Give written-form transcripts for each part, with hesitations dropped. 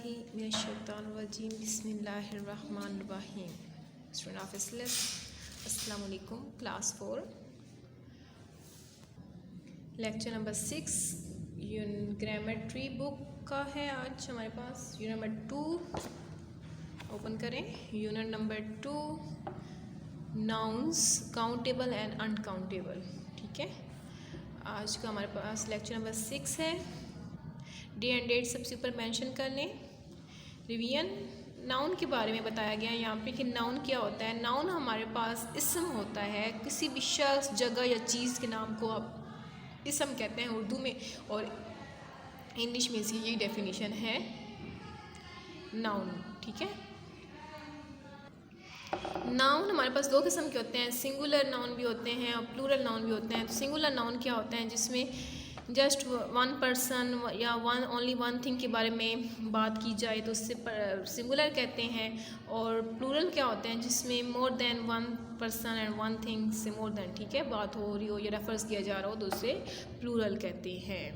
बिस्मिल्लाहिर्रहमानिर्रहीम बिस्मिल्लाहिर्रहमानिर्रहीम। Student of Islam, अस्सलाम वालेकुम। क्लास 4 लेक्चर नंबर 6 ग्रामेट्री बुक का है। आज हमारे पास यूनिट नंबर 2 ओपन करें। Unit number 2 nouns countable and uncountable. ठीक है, आज का हमारे पास लेक्चर नंबर 6 है। डे एंड डेट सबसे ऊपर मेंशन कर लें। रिवीजन नाउन के बारे में बताया गया है यहाँ पे कि नाउन क्या होता है। नाउन हमारे पास इस्म होता है, किसी भी शख्स, जगह या चीज़ के नाम को आप इस्म कहते हैं उर्दू में, और इंग्लिश में इसकी यही डेफिनेशन है नाउन। ठीक है, नाउन हमारे पास दो किस्म के होते हैं, सिंगुलर नाउन भी होते हैं और प्लूरल नाउन भी होते हैं। सिंगुलर नाउन क्या होते हैं, जिसमें जस्ट वन पर्सन या ओनली वन थिंग के बारे में बात की जाए तो उससे सिंगुलर कहते हैं। और प्लूरल क्या होते हैं, जिसमें more than one person and one thing से मोर देन, ठीक है, बात हो रही हो या रेफर्स किया जा रहा हो तो उससे प्लूरल कहते हैं।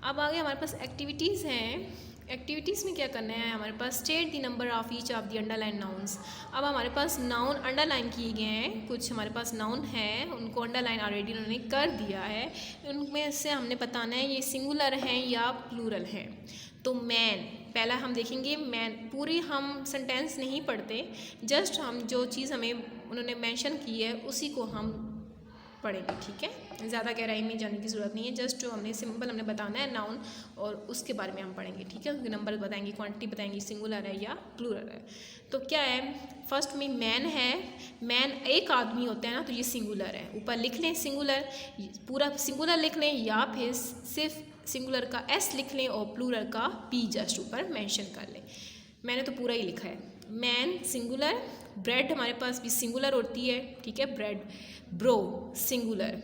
अब आगे हमारे पास एक्टिविटीज़ हैं। एक्टिविटीज़ में क्या करना है हमारे पास, state the number of each of the underline nouns. अब हमारे पास नाउन अंडरलाइन किए गए हैं, कुछ हमारे पास नाउन हैं उनको अंडरलाइन ऑलरेडी उन्होंने कर दिया है। उनमें से हमने बताना है ये सिंगुलर हैं या प्लूरल हैं। तो मैन पहला हम देखेंगे। मैन पूरी हम सेंटेंस नहीं पढ़ते, जस्ट हम जो चीज़ हमें उन्होंने मेंशन की है उसी को हम पढ़ेंगे। ठीक है, ज़्यादा गहराई में जाने की ज़रूरत नहीं है, जस्ट जो हमने सिंपल हमने बताना है नाउन और उसके बारे में हम पढ़ेंगे। ठीक है, उनके नंबर बताएंगे, क्वांटिटी बताएंगे, सिंगुलर है या प्लूरल है। तो क्या है, फर्स्ट में मैन है। मैन एक आदमी होता है ना, तो ये सिंगुलर है। ऊपर लिख लें सिंगुलर, पूरा सिंगुलर लिख लें या फिर सिर्फ सिंगुलर का एस लिख लें और प्लूरल का पी जस्ट ऊपर मेंशन कर लें। मैंने तो पूरा ही लिखा है। मैन सिंगुलर, ब्रेड हमारे पास भी सिंगुलर होती है। ठीक है, ब्रेड, ब्रो सिंगुलर।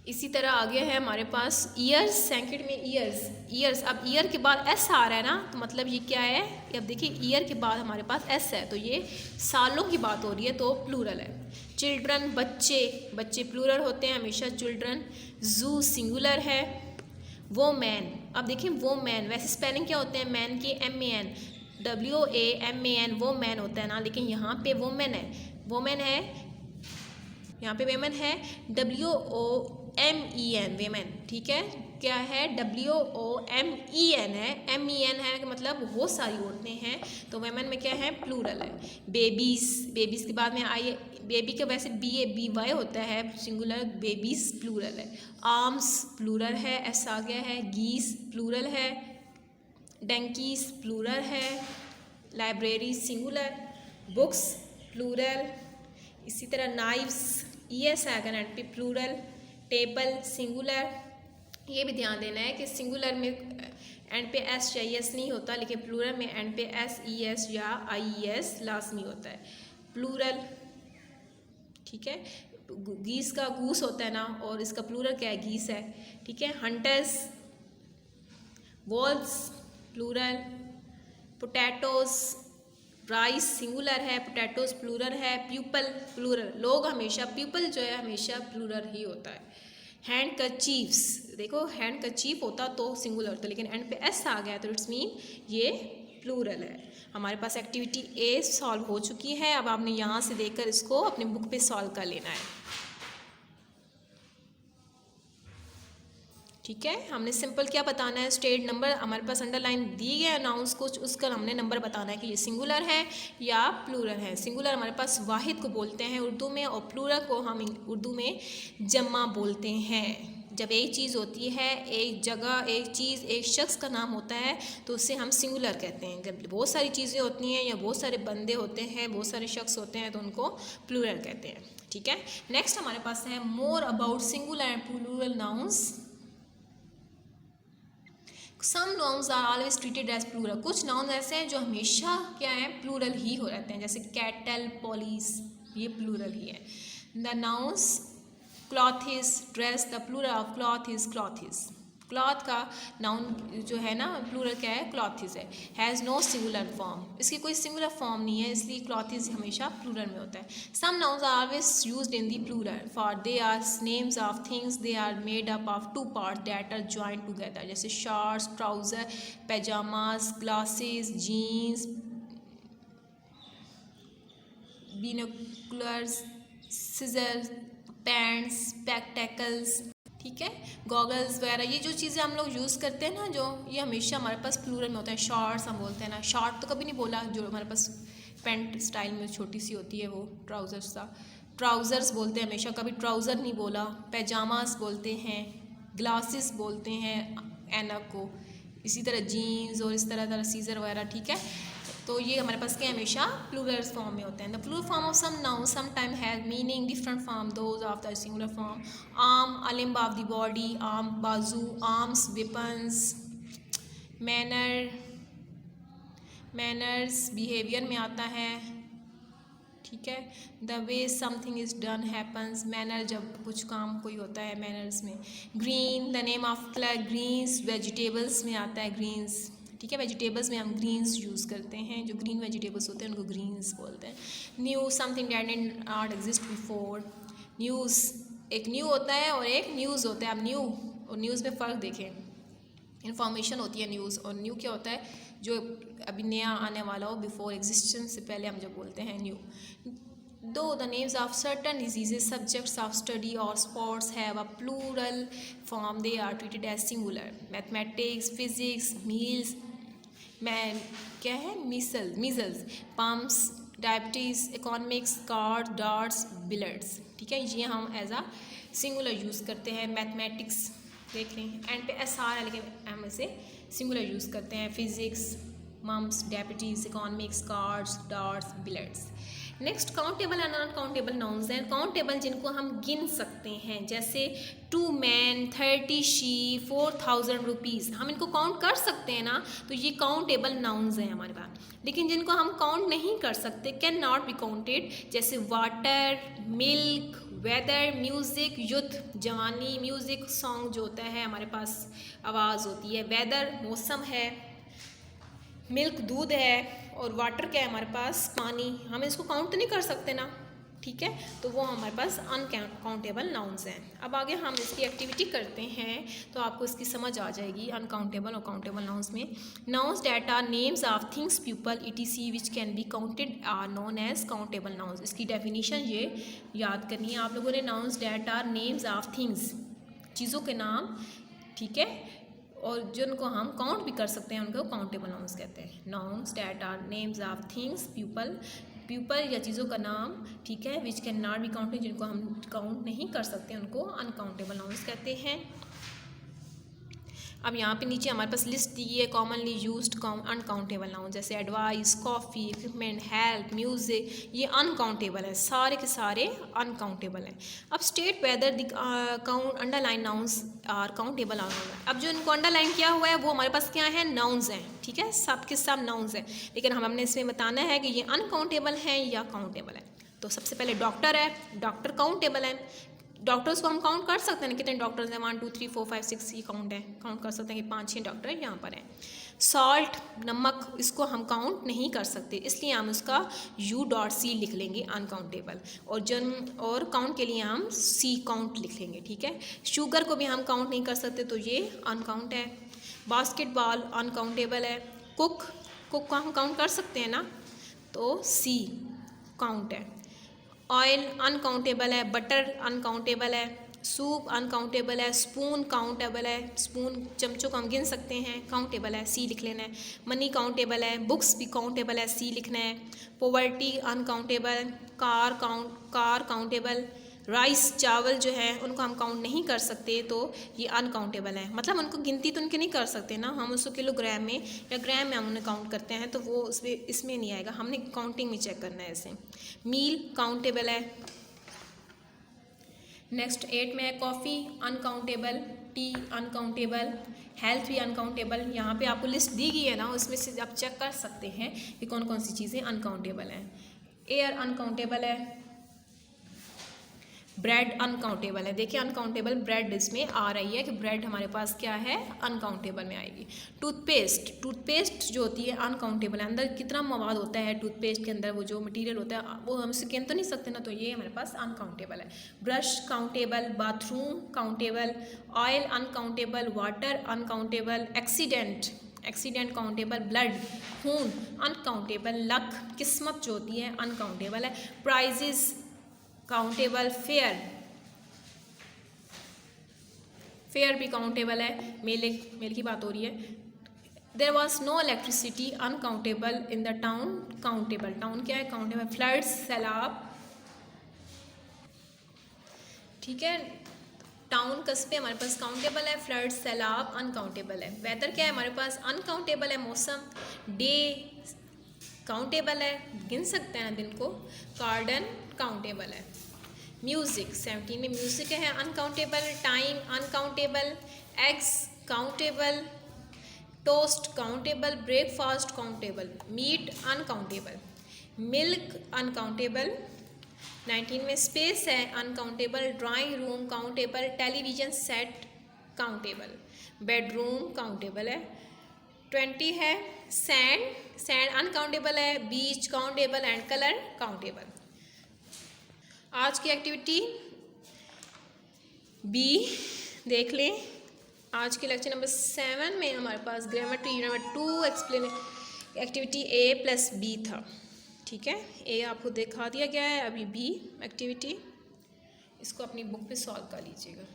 इसी तरह आगे है हमारे पास ईयर्स, सैंकेड में ईयर्स। ईयर्स, अब ईयर के बाद एस आ रहा है ना, तो मतलब ये क्या है, अब देखिए ईयर के बाद हमारे पास एस है तो ये सालों की बात हो रही है तो प्लूरल है। चिल्ड्रन बच्चे, बच्चे प्लूरल होते हैं हमेशा चिल्ड्रन। जू सिंगुलर है। वो मैन, अब देखिए वो मैन, वैसे स्पेलिंग क्या होते हैं मैन के, MAN, WAMAN, वो मैन होता है ना, लेकिन यहाँ पे वोमेन है। वोमेन है, यहाँ पे वेमन है, WOMEN वेमन। ठीक है, क्या है, WOMEN है, MEN है, मतलब बहुत सारी औरतें हैं तो वेमन में क्या है, प्लूरल है। बेबीज़, बेबीज़ के बाद में आइए, बेबी का वैसे BABY होता है सिंगुलर, बेबीज़ प्लूरल है। आर्म्स प्लूरल है, एस आ गया है। गीस प्लूरल है। डंकीज प्लूरल है। Library singular. Books plural. इसी तरह नाइव्स, ES आएगा एंड पे प्लूरल। Table singular. ये भी ध्यान देना है कि सिंगुलर में एंड पे एस या ES नहीं होता, लेकिन प्लूरल में एंड पे SES या IES लाजमी होता है, प्लूरल। ठीक है, गीस का गूस होता है ना, और इसका प्लूरल क्या है, गीस है। ठीक है, hunters, walls plural. Potatoes, rice singular है, पोटैटोज प्लूरल है। प्यूपल प्लूरल, लोग हमेशा, प्यूपल जो है हमेशा प्लूरल ही होता है। हैंड कर्चीफ्स, देखो हैंड कर्चीफ होता तो सिंगुलर होता, लेकिन एंड पे एस आ गया तो इट्स मीन ये प्लूरल है। हमारे पास एक्टिविटी A सॉल्व हो चुकी है। अब आपने यहाँ से देखकर इसको अपने बुक पे सॉल्व कर लेना है। ठीक है, हमने सिंपल क्या बताना है, स्टेट नंबर हमारे पास अंडरलाइन दिए गए अनाउंस कुछ, उसका हमने नंबर बताना है कि ये सिंगुलर है या प्लूरल है। सिंगुलर हमारे पास वाहिद को बोलते हैं उर्दू में, और प्लूरल को हम उर्दू में जम्मा बोलते हैं। जब एक चीज़ होती है, एक जगह, एक चीज़, एक शख्स का नाम होता है तो उससे हम सिंगुलर कहते हैं। जब बहुत सारी चीज़ें होती हैं या बहुत सारे बंदे होते हैं, बहुत सारे शख्स होते हैं तो उनको प्लूरल कहते हैं। ठीक है, नेक्स्ट हमारे पास है more about singular and plural nouns. Some nouns are always treated as plural, कुछ नाउन ऐसे हैं जो हमेशा क्या है, प्लूरल ही हो रहते हैं, जैसे कैटल, पॉलिस, ये प्लूरल ही है। The nouns clothes, dress, the plural of cloth is clothes. Cloth का नाउन जो है ना प्लूरल क्या है, क्लॉथिस है। हैज़ नो सिंगुलर फॉर्म, इसकी कोई सिंगुलर फॉर्म नहीं है, इसलिए क्लॉथिस हमेशा प्लूरल में होता है। Some nouns are always used in the plural for they are names of things they are made up of two parts that are joint together, जैसे shorts, trouser, pyjamas, glasses, jeans, binoculars, scissors, pants, spectacles, ठीक है, goggles वगैरह, ये जो चीज़ें हम लोग use करते हैं ना, जो ये हमेशा हमारे पास प्लूरल में होता है। शॉर्ट्स हम बोलते हैं ना, शॉर्ट तो कभी नहीं बोला, जो हमारे पास पैंट स्टाइल में छोटी सी होती है वो ट्राउज़र्स सा, ट्राउज़र्स बोलते हैं हमेशा, कभी ट्राउज़र नहीं बोला। पैजामास बोलते हैं, ग्लासेस बोलते हैं एनक को, इसी तरह जीन्स और इस तरह सीजर वगैरह, ठीक है। तो ये हमारे पास क्या हमेशा प्लूरल फॉर्म में होते हैं। The plural form of some noun some time has meaning different from those of the singular form. Arm, a limb of the body, arm बाजू, आर्म्स वेपन्स, मैनर्स बिहेवियर में आता है, ठीक है। The way something is done happens, manner जब कुछ काम कोई होता है मैनर्स में। Green, the name of colour, greens vegetables में आता है, ग्रीन्स, ठीक है। वेजिटेबल्स में हम ग्रीन्स यूज़ करते हैं, जो ग्रीन वेजिटेबल्स होते हैं उनको ग्रीन्स बोलते हैं। New, something that did not exist before. News, एक न्यू होता है और एक न्यूज़ होता है। अब न्यू और न्यूज़ में फ़र्क देखें, इन्फॉर्मेशन होती है न्यूज़, और न्यू क्या होता है, जो अभी नया आने वाला हो, बिफोर एग्जिस्टेंस से पहले हम जब बोलते हैं new. Though the names of certain diseases, subjects of study और sports have a plural form, they are treated as singular. Mathematics, physics, meals, मैं क्या है, measles, mumps, diabetes, economics, card, darts, billiards, ठीक है। ये हम एज अ सिंगुलर यूज़ करते हैं। मैथमेटिक्स देख लें, एंड पे एस आर है लेकिन हम इसे सिंगुलर यूज़ करते हैं। Physics, mumps, diabetes, economics, cards, darts, billiards. Next countable and uncountable nouns हैं। काउंटेबल जिनको हम गिन सकते हैं, जैसे 2 मैन, 30 शीप, 4000 रुपीज़, हम इनको काउंट कर सकते हैं ना, तो ये काउंटेबल नाउन्स हैं हमारे पास। लेकिन जिनको हम काउंट नहीं कर सकते, कैन नॉट बी काउंटेड, जैसे water, milk, weather, music, youth, जवानी, म्यूज़िक, सॉन्ग जो होता है हमारे पास आवाज़ होती है, वेदर मौसम है, मिल्क दूध है, और वाटर क्या है हमारे पास, पानी, हम इसको काउंट नहीं कर सकते ना, ठीक है। तो वो हमारे पास अनकाउंटेबल नाउन्स हैं। अब आगे हम इसकी एक्टिविटी करते हैं तो आपको इसकी समझ आ जाएगी अनकाउंटेबल और काउंटेबल नाउन्स में। Nouns that are names of things, people, etc which can be counted are known as countable nouns. इसकी डेफिनेशन ये याद करनी है आप लोगों ने। Nouns that are names of things, चीज़ों के नाम, ठीक है, और जिनको हम काउंट भी कर सकते हैं उनको काउंटेबल नाउन्स कहते हैं। Nouns that are names of things, people या चीज़ों का नाम, ठीक है, which can not be counted, जिनको हम काउंट नहीं कर सकते उनको अनकाउंटेबल नाउन्स कहते हैं। अब यहाँ पे नीचे हमारे पास लिस्ट दी है कॉमनली यूज्ड अनकाउंटेबल नाउन, जैसे advice, coffee, equipment, help, music, ये अनकाउंटेबल है, सारे के सारे अनकाउंटेबल हैं। अब state whether the count underline nouns are countable or not. अब जो इनको अंडरलाइन किया हुआ है वो हमारे पास क्या है, नाउन्स हैं, ठीक है, सब के सब नाउन्स हैं, लेकिन हमने इसमें बताना है कि ये अनकाउंटेबल हैं या काउंटेबल है। तो सबसे पहले डॉक्टर है, डॉक्टर काउंटेबल है, डॉक्टर्स को हम काउंट कर सकते हैं, कितने डॉक्टर्स हैं, 1 2 3 4 5 6 ये काउंट है, काउंट कर सकते हैं कि 5-6 डॉक्टर यहाँ पर हैं। सॉल्ट, नमक, इसको हम काउंट नहीं कर सकते, इसलिए हम उसका U.C लिख लेंगे, अनकाउंटेबल, और काउंट के लिए हम C काउंट लिख लेंगे, ठीक है। शुगर को भी हम काउंट नहीं कर सकते, तो ये अनकाउंट है। बास्केटबॉल अनकाउंटेबल है। कुक को हम काउंट कर सकते हैं ना, तो C काउंट है। ऑयल अनकाउंटेबल है। बटर अनकाउंटेबल है। सूप अनकाउंटेबल है। स्पून काउंटेबल है, स्पून चमचों को हम गिन सकते हैं, काउंटेबल है, C लिख लेना है। मनी काउंटेबल है। बुक्स भी काउंटेबल है, C लिखना है। Poverty uncountable. Car countable. Rice चावल जो है उनको हम काउंट नहीं कर सकते, तो ये अनकाउंटेबल है, मतलब उनको गिनती तो उनकी नहीं कर सकते ना, हम उसको किलोग्राम में या ग्राम में हम उन्हें काउंट करते हैं, तो वो इसमें नहीं आएगा, हमने काउंटिंग में चेक करना है इसे। मील काउंटेबल है। नेक्स्ट 8 में है coffee uncountable, T uncountable, health भी अनकाउंटेबल। यहाँ पे आपको लिस्ट दी गई है ना, उसमें से आप चेक कर सकते हैं कि कौन कौन सी चीज़ें अनकाउंटेबल हैं। एयर अनकाउंटेबल है। ब्रेड अनकाउंटेबल है, देखिए अनकाउंटेबल ब्रेड इसमें आ रही है कि ब्रेड हमारे पास क्या है, अनकाउंटेबल में आएगी। टूथपेस्ट जो होती है अनकाउंटेबल है, अंदर कितना मवाद होता है टूथपेस्ट के अंदर, वो जो मटेरियल होता है वो हम उसे गिन तो नहीं सकते ना, तो ये हमारे पास अनकाउंटेबल है। Brush countable, bathroom countable, oil uncountable, water uncountable, accident countable, blood खून अनकाउंटेबल, लक किस्मत जो होती है अनकाउंटेबल है, प्राइजेस काउंटेबल, फेयर भी काउंटेबल है, मेल की बात हो रही है। There was no electricity uncountable in the town, countable, town क्या है, काउंटेबल, फ्लड्स सैलाब, ठीक है, टाउन कस्बे हमारे पास काउंटेबल है, फ्लड्स सैलाब अनकाउंटेबल है। वेदर क्या है हमारे पास, अनकाउंटेबल है, मौसम, डे काउंटेबल है, गिन सकते हैं दिन को, गार्डन काउंटेबल है। म्यूज़िक 17 में म्यूज़िक है uncountable, time uncountable, eggs countable, toast countable, breakfast countable, meat uncountable, milk uncountable. 19 में स्पेस है uncountable, drawing room countable, television set countable, bedroom countable है। 20 है सैंड अनकाउंटेबल है, beach countable and colour countable. आज की activity B देख लें। आज के लेक्चर नंबर 7 में हमारे पास grammar two unit number 2 explain activity A+B था, ठीक है। ए आपको दिखा दिया गया है, अभी बी एक्टिविटी, इसको अपनी बुक पे सॉल्व कर लीजिएगा।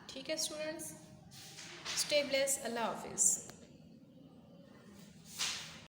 ठीक है स्टूडेंट्स, स्टे ब्लेस्ड, अल्लाह हाफिज़।